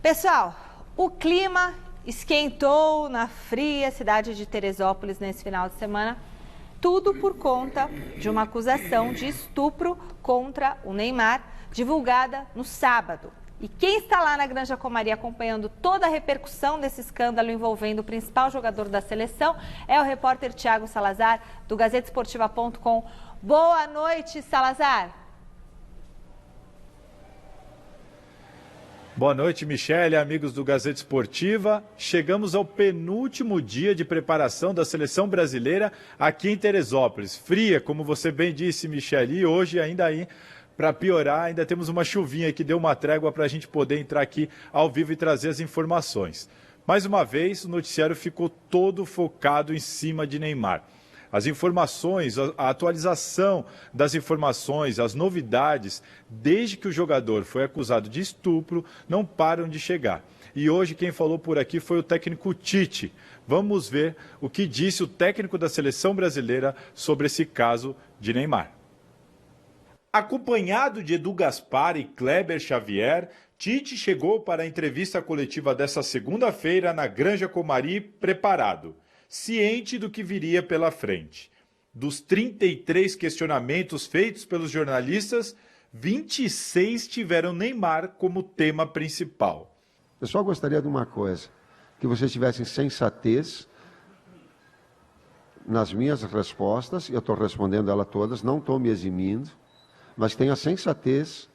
Pessoal, o clima esquentou na fria cidade de Teresópolis nesse final de semana, tudo por conta de uma acusação de estupro contra o Neymar, divulgada no sábado. E quem está lá na Granja Comari acompanhando toda a repercussão desse escândalo envolvendo o principal jogador da seleção é o repórter Thiago Salazar, do GazettaEsportiva.com. Boa noite, Salazar. Boa noite, Michele, amigos do Gazeta Esportiva. Chegamos ao penúltimo dia de preparação da seleção brasileira aqui em Teresópolis. Fria, como você bem disse, Michele, e hoje ainda aí, para piorar, ainda temos uma chuvinha que deu uma trégua para a gente poder entrar aqui ao vivo e trazer as informações. Mais uma vez, o noticiário ficou todo focado em cima de Neymar. As informações, a atualização das informações, as novidades, desde que o jogador foi acusado de estupro, não param de chegar. E hoje quem falou por aqui foi o técnico Tite. Vamos ver o que disse o técnico da seleção brasileira sobre esse caso de Neymar. Acompanhado de Edu Gaspar e Kleber Xavier, Tite chegou para a entrevista coletiva desta segunda-feira na Granja Comari preparado, ciente do que viria pela frente. Dos 33 questionamentos feitos pelos jornalistas, 26 tiveram Neymar como tema principal. Eu só gostaria de uma coisa, que vocês tivessem sensatez nas minhas respostas, eu estou respondendo ela todas, não estou me eximindo, mas tenha sensatez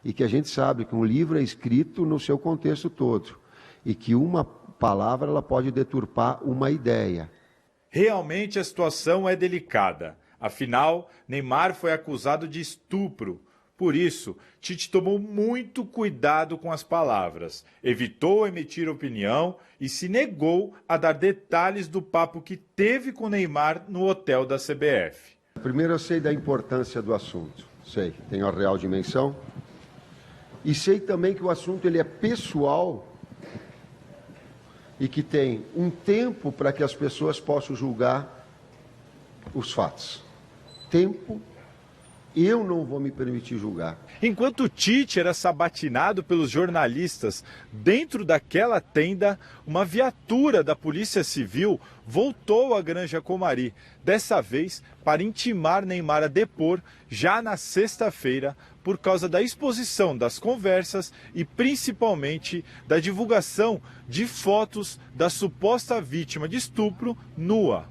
e que a gente sabe que um livro é escrito no seu contexto todo e que uma palavra ela pode deturpar uma ideia. Realmente a situação é delicada. Afinal, Neymar foi acusado de estupro. Por isso, Tite tomou muito cuidado com as palavras, evitou emitir opinião e se negou a dar detalhes do papo que teve com Neymar no hotel da CBF. Primeiro, eu sei da importância do assunto, sei, tenho a real dimensão e sei também que o assunto ele é pessoal e que tem um tempo para que as pessoas possam julgar os fatos. Tempo, eu não vou me permitir julgar. Enquanto Tite era sabatinado pelos jornalistas, dentro daquela tenda, uma viatura da Polícia Civil voltou à Granja Comari, dessa vez para intimar Neymar a depor já na sexta-feira, por causa da exposição das conversas e principalmente da divulgação de fotos da suposta vítima de estupro nua.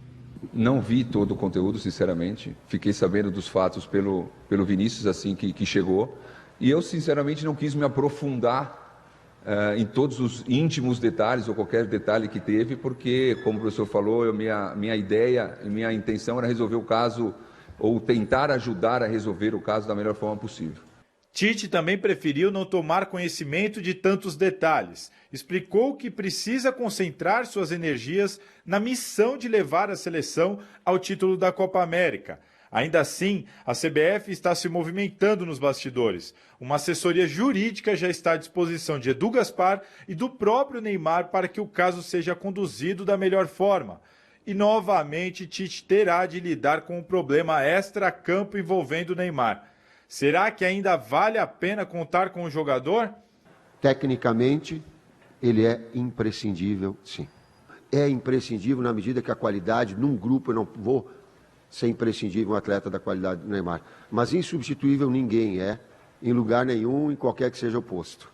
Não vi todo o conteúdo, sinceramente. Fiquei sabendo dos fatos pelo Vinícius, assim que chegou. E eu, sinceramente, não quis me aprofundar em todos os íntimos detalhes ou qualquer detalhe que teve, porque, como o professor falou, minha ideia e minha intenção era resolver o caso ou tentar ajudar a resolver o caso da melhor forma possível. Tite também preferiu não tomar conhecimento de tantos detalhes. Explicou que precisa concentrar suas energias na missão de levar a seleção ao título da Copa América. Ainda assim, a CBF está se movimentando nos bastidores. Uma assessoria jurídica já está à disposição de Edu Gaspar e do próprio Neymar para que o caso seja conduzido da melhor forma. E novamente Tite terá de lidar com um problema extra-campo envolvendo o Neymar. Será que ainda vale a pena contar com o jogador? Tecnicamente, ele é imprescindível, sim. É imprescindível na medida que a qualidade, num grupo, eu não vou ser imprescindível um atleta da qualidade do Neymar. Mas insubstituível ninguém é, em lugar nenhum, em qualquer que seja o posto.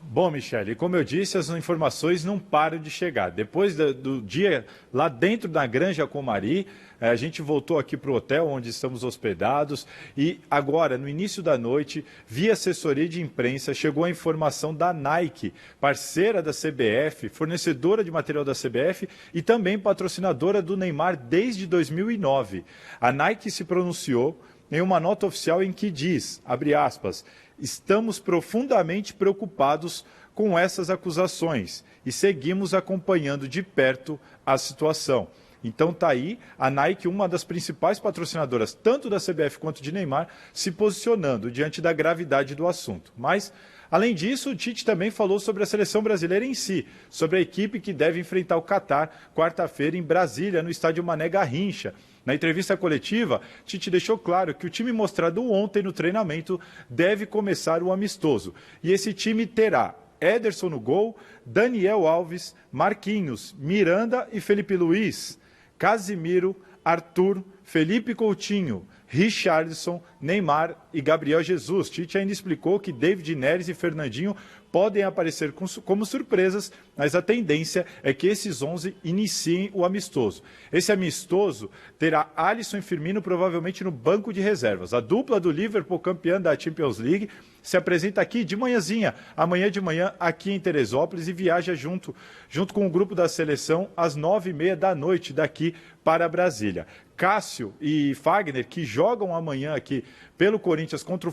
Bom, Michele, como eu disse, as informações não param de chegar. Depois do dia lá dentro da Granja Comari, a gente voltou aqui para o hotel onde estamos hospedados e agora, no início da noite, via assessoria de imprensa, chegou a informação da Nike, parceira da CBF, fornecedora de material da CBF e também patrocinadora do Neymar desde 2009. A Nike se pronunciou em uma nota oficial em que diz, abre aspas, estamos profundamente preocupados com essas acusações e seguimos acompanhando de perto a situação. Então tá aí a Nike, uma das principais patrocinadoras, tanto da CBF quanto de Neymar, se posicionando diante da gravidade do assunto. Mas, além disso, o Tite também falou sobre a seleção brasileira em si, sobre a equipe que deve enfrentar o Catar quarta-feira em Brasília, no estádio Mané Garrincha. Na entrevista coletiva, Tite deixou claro que o time mostrado ontem no treinamento deve começar o amistoso. E esse time terá Ederson no gol, Daniel Alves, Marquinhos, Miranda e Felipe Luiz, Casimiro, Arthur, Felipe Coutinho, Richarlison, Neymar e Gabriel Jesus. Tite ainda explicou que David Neres e Fernandinho podem aparecer como surpresas, mas a tendência é que esses 11 iniciem o amistoso. Esse amistoso terá Alisson e Firmino provavelmente no banco de reservas. A dupla do Liverpool, campeã da Champions League, se apresenta aqui de manhãzinha, amanhã de manhã, aqui em Teresópolis, e viaja junto com o grupo da seleção às 9h30 da noite daqui para Brasília. Cássio e Fagner, que jogam amanhã aqui pelo Corinthians contra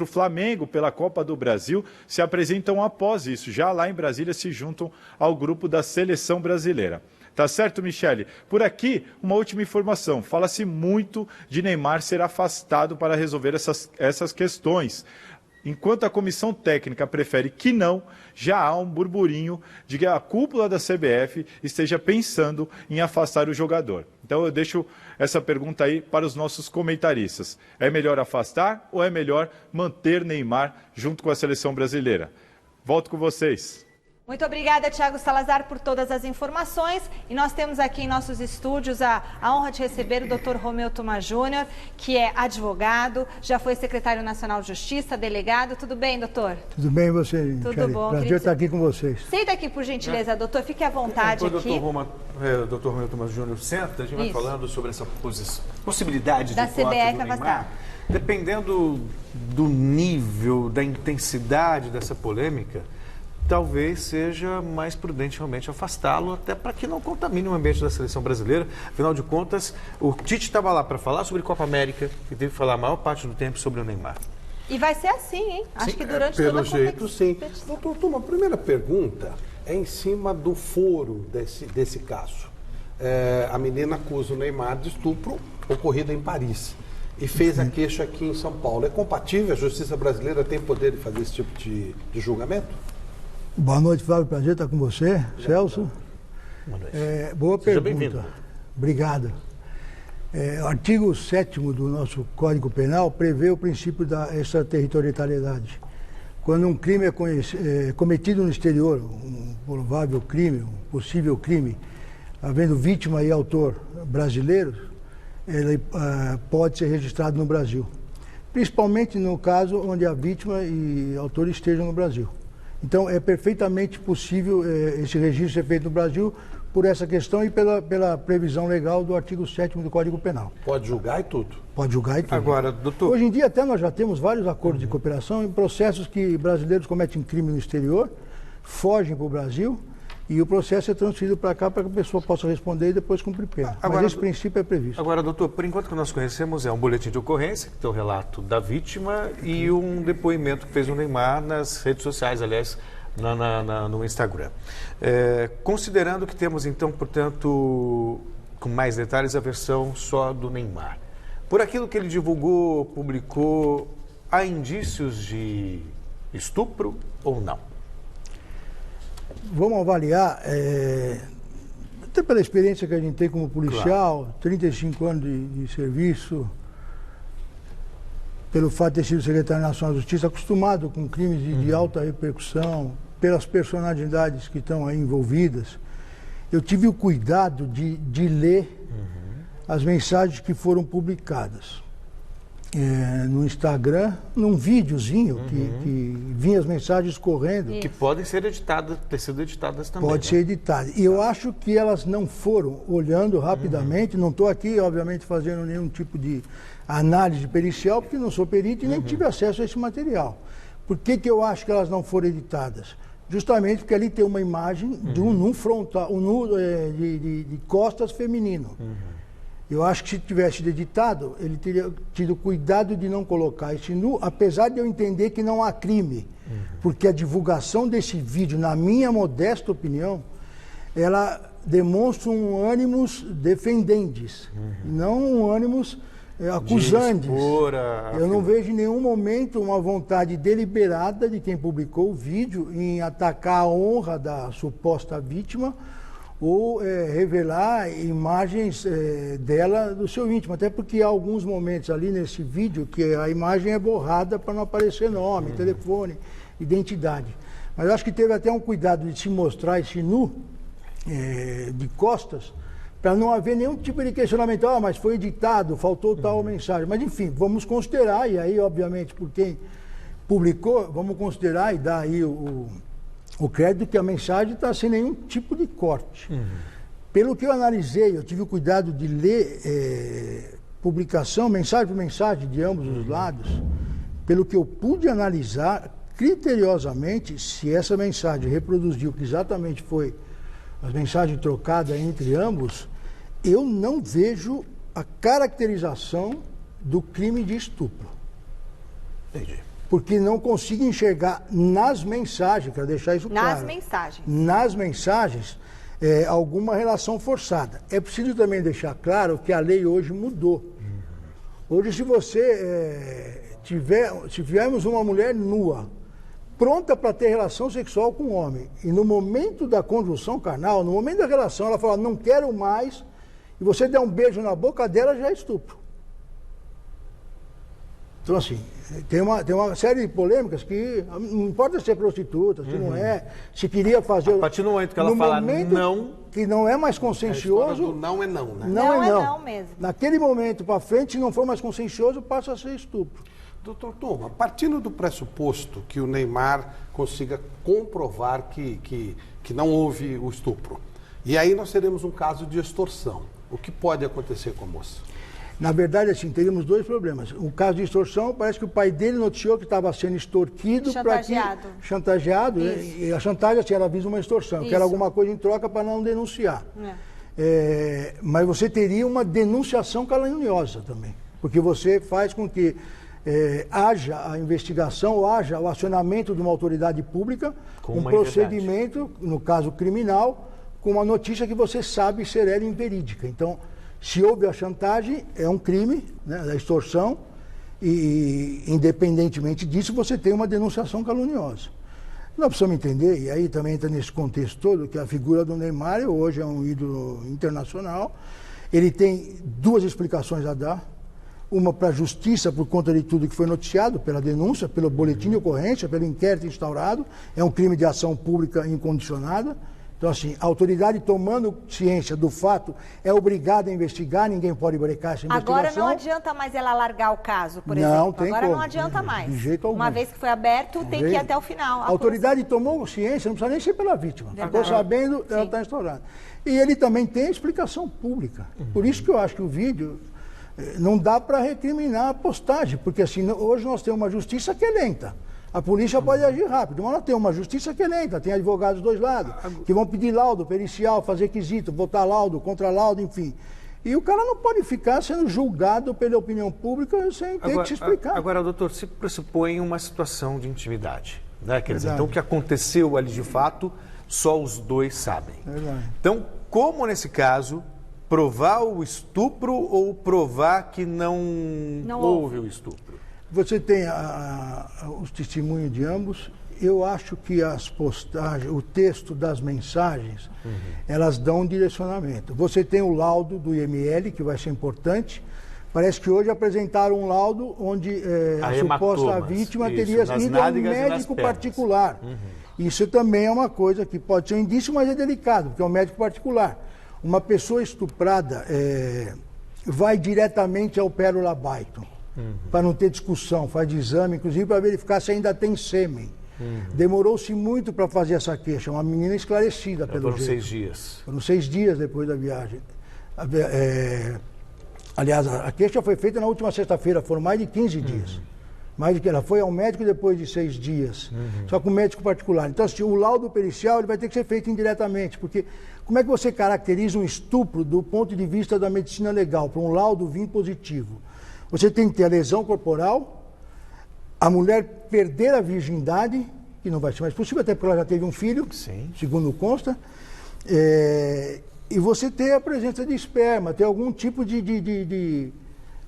o Flamengo pela Copa do Brasil, se apresentam após isso. Já lá em Brasília se juntam ao grupo da seleção brasileira. Tá certo, Michele? Por aqui, uma última informação. Fala-se muito de Neymar ser afastado para resolver essas questões. Enquanto a comissão técnica prefere que não, já há um burburinho de que a cúpula da CBF esteja pensando em afastar o jogador. Então eu deixo essa pergunta aí para os nossos comentaristas. É melhor afastar ou é melhor manter Neymar junto com a seleção brasileira? Volto com vocês. Muito obrigada, Thiago Salazar, por todas as informações. E nós temos aqui em nossos estúdios a honra de receber o Dr. Romeu Thoma Júnior, que é advogado, já foi secretário nacional de Justiça, delegado. Tudo bem, doutor? Tudo bem, você? Tudo bom. Prazer estar aqui com vocês. Senta aqui, por gentileza, doutor. Fique à vontade aqui. Dr. Romeu Thoma Júnior senta, a gente vai falando sobre essa possibilidade da de corte CBF do Neymar. afastar. Dependendo do nível, da intensidade dessa polêmica, talvez seja mais prudente realmente afastá-lo, até para que não contamine o ambiente da seleção brasileira. Afinal de contas, o Tite estava lá para falar sobre Copa América e teve que falar a maior parte do tempo sobre o Neymar. E vai ser assim, hein? Acho que durante pelo toda a jeito, sim. competição. Doutor Thoma, a primeira pergunta é em cima do foro desse caso. A menina acusa o Neymar de estupro ocorrido em Paris e fez a queixa aqui em São Paulo. É compatível? A justiça brasileira tem poder de fazer esse tipo de julgamento? Boa noite, Flávio. Prazer estar com você, Celso. Boa noite. Boa Seja pergunta. bem-vindo. Obrigado. O artigo 7º do nosso Código Penal prevê o princípio da extraterritorialidade. Quando um crime é cometido no exterior, um provável crime, um possível crime, havendo vítima e autor brasileiros, ele pode ser registrado no Brasil. Principalmente no caso onde a vítima e autor estejam no Brasil. Então, é perfeitamente possível esse registro ser feito no Brasil por essa questão e pela previsão legal do artigo 7º do Código Penal. Pode julgar e tudo. Pode julgar e tudo. Agora, doutor... Hoje em dia, até nós já temos vários acordos de cooperação em processos que brasileiros cometem crime no exterior, fogem para o Brasil e o processo é transferido para cá para que a pessoa possa responder e depois cumprir pena. Agora, mas esse princípio é previsto. Agora, doutor, por enquanto que nós conhecemos é um boletim de ocorrência, que tem o relato da vítima e um depoimento que fez o Neymar nas redes sociais, aliás, no Instagram. Considerando que temos, então, portanto, com mais detalhes, a versão só do Neymar. Por aquilo que ele divulgou, publicou, há indícios de estupro ou não? Vamos avaliar, até pela experiência que a gente tem como policial, claro. 35 anos de serviço, pelo fato de ter sido secretário nacional de Justiça, acostumado com crimes de alta repercussão, pelas personalidades que estão aí envolvidas, eu tive o cuidado de ler as mensagens que foram publicadas. No Instagram, num videozinho que vinha as mensagens correndo. Que podem ser editadas, ter sido editadas também. Pode ser editada. E eu acho que elas não foram, olhando rapidamente, não estou aqui, obviamente, fazendo nenhum tipo de análise pericial, porque não sou perito e nem tive acesso a esse material. Por que eu acho que elas não foram editadas? Justamente porque ali tem uma imagem de um nu frontal, de costas feminino. Eu acho que se tivesse editado, ele teria tido cuidado de não colocar esse nu, apesar de eu entender que não há crime. Porque a divulgação desse vídeo, na minha modesta opinião, ela demonstra um ânimos defendentes, não um ânimos acusantes. Eu não vejo em nenhum momento uma vontade deliberada de quem publicou o vídeo em atacar a honra da suposta vítima ou revelar imagens dela do seu íntimo, até porque há alguns momentos ali nesse vídeo que a imagem é borrada para não aparecer nome, telefone, identidade. Mas eu acho que teve até um cuidado de se mostrar esse nu de costas, para não haver nenhum tipo de questionamento, mas foi editado, faltou tal mensagem. Mas enfim, vamos considerar, e aí obviamente por quem publicou, vamos considerar e dar aí o crédito que a mensagem está sem nenhum tipo de corte. Pelo que eu analisei, eu tive o cuidado de ler publicação, mensagem por mensagem de ambos os lados, pelo que eu pude analisar criteriosamente se essa mensagem reproduziu o que exatamente foi as mensagens trocadas entre ambos, eu não vejo a caracterização do crime de estupro. Entendi. Porque não consigo enxergar nas mensagens, quero deixar isso claro. Nas mensagens, alguma relação forçada. É preciso também deixar claro que a lei hoje mudou. Hoje, se você tivermos uma mulher nua, pronta para ter relação sexual com um homem, e no momento da conjunção carnal, no momento da relação, ela fala, não quero mais, e você der um beijo na boca dela, já é estupro. Então, assim, tem uma série de polêmicas que não importa se é prostituta, se não é, se queria fazer... A partir do momento que ela fala não... Que não é mais consensuoso... Do não é não, né? Não é não mesmo. Naquele momento para frente, se não for mais consensuoso, passa a ser estupro. Doutor Toma, partindo do pressuposto que o Neymar consiga comprovar que não houve o estupro, e aí nós teremos um caso de extorsão, o que pode acontecer com a moça? Na verdade, assim, teríamos dois problemas. O caso de extorsão, parece que o pai dele noticiou que estava sendo extorquido. Chantageado. E a chantagem, assim, ela visa uma extorsão. Que era alguma coisa em troca para não denunciar. Mas você teria uma denunciação caluniosa também. Porque você faz com que haja a investigação, ou haja o acionamento de uma autoridade pública, um procedimento, no caso criminal, com uma notícia que você sabe ser ela inverídica. Então, se houve a chantagem, é um crime, né, da extorsão, e independentemente disso, você tem uma denunciação caluniosa. Nós precisamos entender, e aí também entra nesse contexto todo, que a figura do Neymar hoje é um ídolo internacional, ele tem duas explicações a dar, uma para a justiça por conta de tudo que foi noticiado, pela denúncia, pelo boletim de ocorrência, pelo inquérito instaurado, é um crime de ação pública incondicionada. Então, assim, a autoridade tomando ciência do fato é obrigada a investigar, ninguém pode brecar essa investigação. Agora não adianta mais ela largar o caso, por exemplo. Não, tem Agora como. Não adianta mais. De jeito algum. Uma vez que foi aberto, tem que ir até o final. A autoridade tomou ciência, não precisa nem ser pela vítima. Ficou sabendo, ela está instaurada. E ele também tem explicação pública. Por isso que eu acho que o vídeo não dá para recriminar a postagem, porque assim, hoje nós temos uma justiça que é lenta. A polícia pode agir rápido, mas nós temos uma justiça que é lenta, tem advogados dos dois lados, que vão pedir laudo pericial, fazer quesito, votar laudo, contra-laudo, enfim. E o cara não pode ficar sendo julgado pela opinião pública sem ter que se explicar. Agora, doutor, se pressupõe uma situação de intimidade, né? Quer dizer, então o que aconteceu ali de fato, só os dois sabem. Verdade. Então, como nesse caso, provar o estupro ou provar que não houve o estupro? Você tem os testemunhos de ambos. Eu acho que as postagens, o texto das mensagens, elas dão um direcionamento. Você tem o laudo do IML, que vai ser importante. Parece que hoje apresentaram um laudo onde a suposta vítima teria ido a um médico particular. Isso também é uma coisa que pode ser um indício, mas é delicado, porque é um médico particular. Uma pessoa estuprada vai diretamente ao Pérola Byton. Para não ter discussão, faz exame, inclusive para verificar se ainda tem sêmen. Demorou-se muito para fazer essa queixa, uma menina esclarecida pelo jeito. Foram 6 dias. Foram 6 dias depois da viagem. Aliás, a queixa foi feita na última sexta-feira, foram mais de 15 dias. Mais de que ela foi ao médico depois de 6 dias, só com médico particular. Então, assim, o laudo pericial ele vai ter que ser feito indiretamente, porque como é que você caracteriza um estupro do ponto de vista da medicina legal, para um laudo vir positivo? Você tem que ter a lesão corporal, a mulher perder a virgindade, que não vai ser mais possível, até porque ela já teve um filho, segundo consta, e você ter a presença de esperma, ter algum tipo de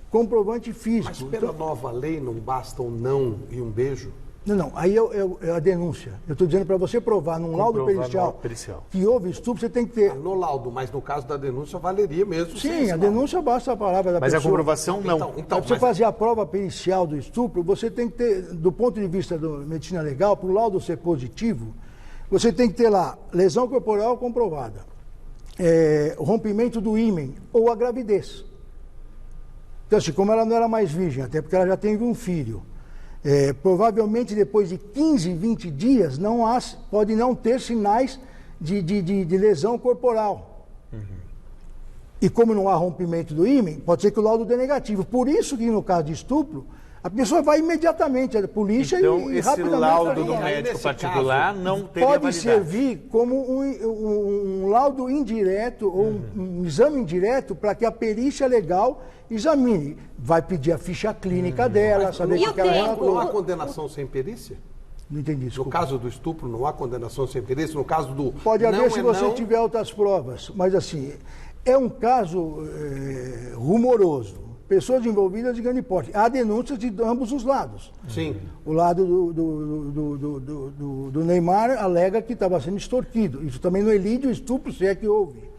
comprovante físico. Mas pela nova lei não basta um não e um beijo? Não, aí é a denúncia. Eu estou dizendo para você provar num laudo pericial que houve estupro, você tem que ter... No laudo, mas no caso da denúncia valeria mesmo. Sim, a denúncia basta a palavra da mas pessoa. Mas a comprovação não. Então, para você fazer a prova pericial do estupro, você tem que ter, do ponto de vista da medicina legal, para o laudo ser positivo, você tem que ter lá lesão corporal comprovada, rompimento do ímen ou a gravidez. Então, assim, como ela não era mais virgem, até porque ela já teve um filho, provavelmente depois de 15, 20 dias pode não ter sinais de lesão corporal. E como não há rompimento do ímen, pode ser que o laudo dê negativo. Por isso que no caso de estupro, a pessoa vai imediatamente à polícia então, e rapidamente... Então esse laudo do médico particular não teria pode validade. servir como um laudo indireto ou um exame indireto para que a perícia legal examine. Vai pedir a ficha clínica dela, saber o que ela relatou. Não há condenação sem perícia? Não entendi, desculpa. No caso do estupro, não há condenação sem perícia? No caso do... Pode haver se você tiver outras provas, mas assim, é um caso rumoroso. Pessoas envolvidas de grande porte. Há denúncias de ambos os lados. Sim. O lado do Neymar alega que estava sendo extorquido. Isso também não elide o estupro, se é que houve.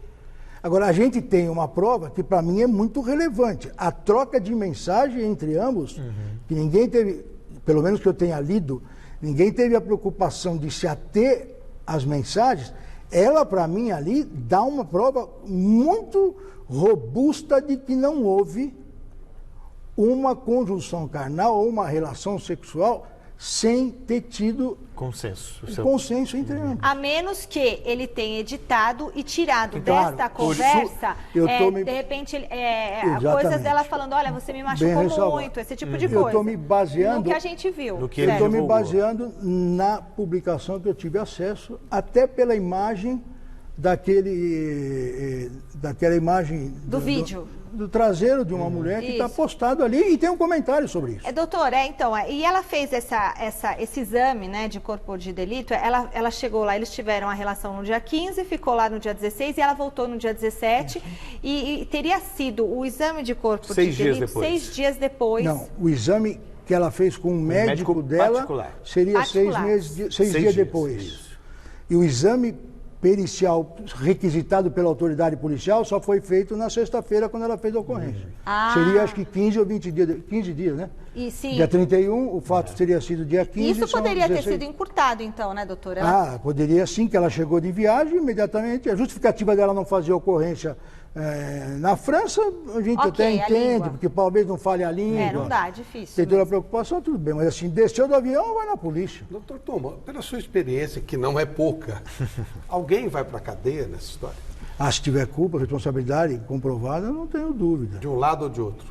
Agora, a gente tem uma prova que para mim é muito relevante. A troca de mensagem entre ambos, que ninguém teve, pelo menos que eu tenha lido, ninguém teve a preocupação de se ater às mensagens. Ela, para mim, ali, dá uma prova muito robusta de que não houve uma conjunção carnal ou uma relação sexual sem ter tido consenso entre ambos. A menos que ele tenha editado e tirado desta conversa, de repente, coisas dela falando, olha, você me machucou muito, esse tipo de coisa. Eu estou me baseando... No que a gente viu. Eu estou me baseando na publicação que eu tive acesso, até pela imagem daquela imagem... Do vídeo. Do traseiro de uma mulher que está postado ali e tem um comentário sobre isso. Doutor, e ela fez esse exame, né, de corpo de delito, ela chegou lá, eles tiveram a relação no dia 15, ficou lá no dia 16 e ela voltou no dia 17 e teria sido o exame de corpo de delito 6 dias depois. Não, o exame que ela fez com o médico dela particular. Seria 6 dias depois. Isso. E o exame pericial requisitado pela autoridade policial só foi feito na sexta-feira, quando ela fez a ocorrência. Seria, acho que 15 ou 20 dias, 15 dias, né? E sim. Dia 31, o fato teria sido dia 15. Isso poderia ter sido encurtado, então, né, doutora? Poderia sim, que ela chegou de viagem imediatamente. A justificativa dela não fazer ocorrência na França, a gente até entende, porque talvez não fale a língua. Não dá, difícil. Tem toda a preocupação, tudo bem, mas assim, desceu do avião, vai na polícia. Doutor Toma, pela sua experiência, que não é pouca, alguém vai para a cadeia nessa história? Se tiver culpa, responsabilidade comprovada, não tenho dúvida. De um lado ou de outro?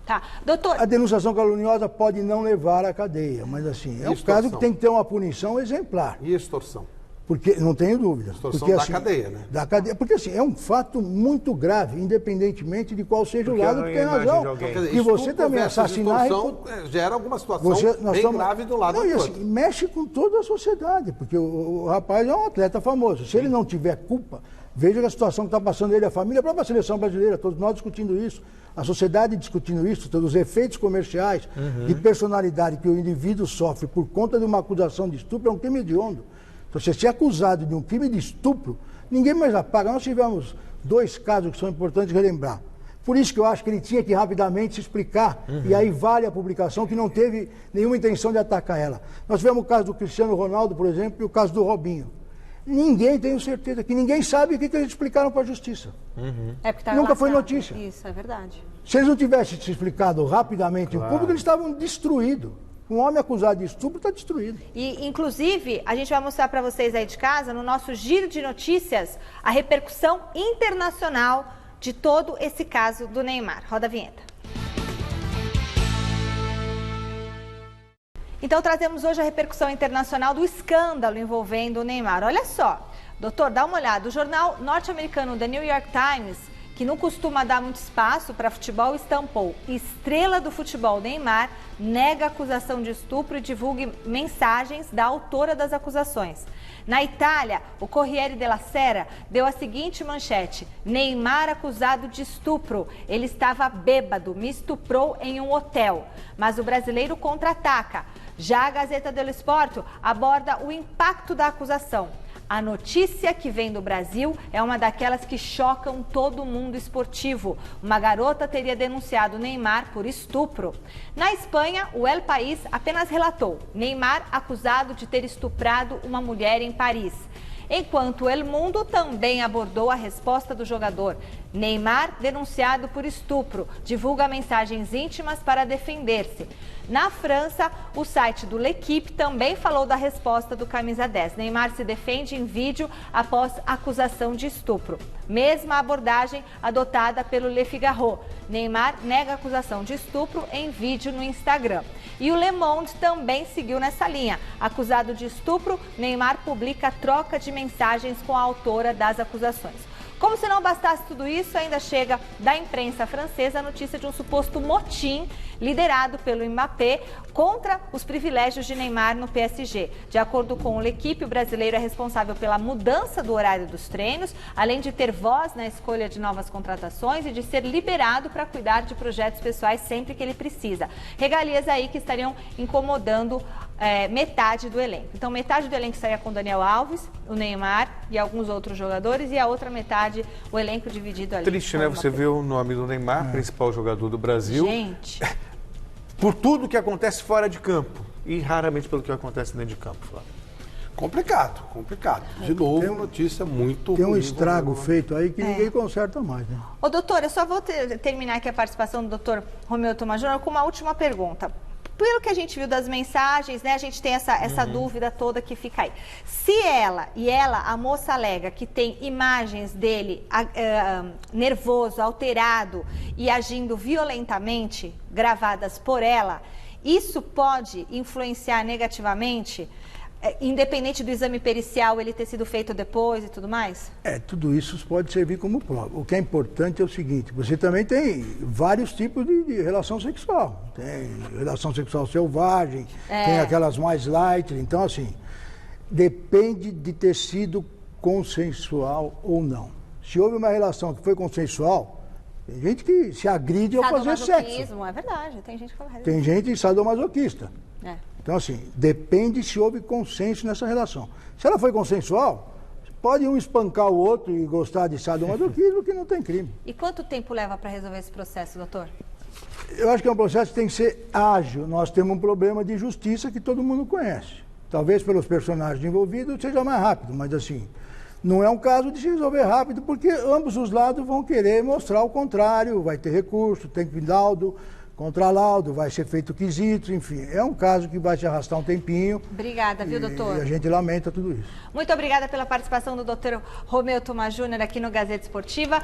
Tá. Doutor... A denunciação caluniosa pode não levar à cadeia, mas assim, é um caso que tem que ter uma punição exemplar. E extorsão? Porque, não tenho dúvida. Extorsão da cadeia, né? Da cadeia, porque assim, é um fato muito grave, independentemente de qual seja o lado que tem razão. E você também assassinar... gera alguma situação grave do lado do outro. Assim, mexe com toda a sociedade, porque o rapaz é um atleta famoso. Se ele não tiver culpa, veja a situação que está passando ele, a família, a própria seleção brasileira, todos nós discutindo isso, a sociedade discutindo isso, todos os efeitos comerciais de personalidade que o indivíduo sofre por conta de uma acusação de estupro é um crime hediondo. Se você ser acusado de um crime de estupro, ninguém mais apaga. Nós tivemos 2 casos que são importantes relembrar. Por isso que eu acho que ele tinha que rapidamente se explicar, e aí vale a publicação, que não teve nenhuma intenção de atacar ela. Nós tivemos o caso do Cristiano Ronaldo, por exemplo, e o caso do Robinho. Ninguém, tenho certeza, que ninguém sabe o que eles explicaram para a justiça. Nunca foi notícia. Isso, é verdade. Se eles não tivessem se explicado rapidamente em público, eles estavam destruídos. Um homem acusado de estupro está destruído. E, inclusive, a gente vai mostrar para vocês aí de casa, no nosso giro de notícias, a repercussão internacional de todo esse caso do Neymar. Roda a vinheta. Então, trazemos hoje a repercussão internacional do escândalo envolvendo o Neymar. Olha só, doutor, dá uma olhada. O jornal norte-americano The New York Times, que não costuma dar muito espaço para futebol, estampou: estrela do futebol Neymar nega acusação de estupro e divulga mensagens da autora das acusações. Na Itália, o Corriere della Sera deu a seguinte manchete: Neymar acusado de estupro. Ele estava bêbado, me estuprou em um hotel. Mas o brasileiro contra-ataca: Já a Gazeta dello Sport aborda o impacto da acusação. A notícia que vem do Brasil é uma daquelas que chocam todo mundo esportivo. Uma garota teria denunciado Neymar por estupro. Na Espanha, o El País apenas relatou Neymar acusado de ter estuprado uma mulher em Paris. Enquanto El Mundo também abordou a resposta do jogador. Neymar, denunciado por estupro, divulga mensagens íntimas para defender-se. Na França, o site do L'Equipe também falou da resposta do camisa 10. Neymar se defende em vídeo após acusação de estupro. Mesma abordagem adotada pelo Le Figaro. Neymar nega a acusação de estupro em vídeo no Instagram. E o Le Monde também seguiu nessa linha. Acusado de estupro, Neymar publica troca de mensagens com a autora das acusações. Como se não bastasse tudo isso, ainda chega da imprensa francesa a notícia de um suposto motim liderado pelo Mbappé contra os privilégios de Neymar no PSG. De acordo com o L'Equipe, o brasileiro é responsável pela mudança do horário dos treinos, além de ter voz na escolha de novas contratações e de ser liberado para cuidar de projetos pessoais sempre que ele precisa. Regalias aí que estariam incomodando metade do elenco. Então, metade do elenco estaria com o Daniel Alves, o Neymar e alguns outros jogadores, e a outra metade, o elenco dividido ali. Triste, né? Você vê o nome do Neymar, principal jogador do Brasil. Gente... Por tudo que acontece fora de campo e raramente pelo que acontece dentro de campo, Flávio. Complicado, complicado. De novo, notícia muito... Tem um estrago feito aí que ninguém conserta mais, né? Ô, doutor, eu só vou terminar aqui a participação do doutor Romeu Tomás Júnior com uma última pergunta. Pelo que a gente viu das mensagens, né, a gente tem essa dúvida toda que fica aí. Se a moça alega que tem imagens dele nervoso, alterado e agindo violentamente, gravadas por ela, isso pode influenciar negativamente, independente do exame pericial ele ter sido feito depois e tudo mais? Tudo isso pode servir como prova. O que é importante é o seguinte, você também tem vários tipos de relação sexual. Tem relação sexual selvagem, tem aquelas mais light. Então, assim, depende de ter sido consensual ou não. Se houve uma relação que foi consensual, tem gente que se agride ao fazer sexo. É verdade, tem gente que fala. Tem gente sadomasoquista. Então, assim, depende se houve consenso nessa relação. Se ela foi consensual, pode um espancar o outro e gostar de sadomasoquismo, que não tem crime. E quanto tempo leva para resolver esse processo, doutor? Eu acho que é um processo que tem que ser ágil. Nós temos um problema de justiça que todo mundo conhece. Talvez pelos personagens envolvidos seja mais rápido, mas assim, não é um caso de se resolver rápido, porque ambos os lados vão querer mostrar o contrário, vai ter recurso, tem que vir laudo, contra-laudo, vai ser feito quesitos, enfim. É um caso que vai se arrastar um tempinho. Obrigada, viu, doutor? E a gente lamenta tudo isso. Muito obrigada pela participação do doutor Romeu Tomás Júnior aqui no Gazeta Esportiva.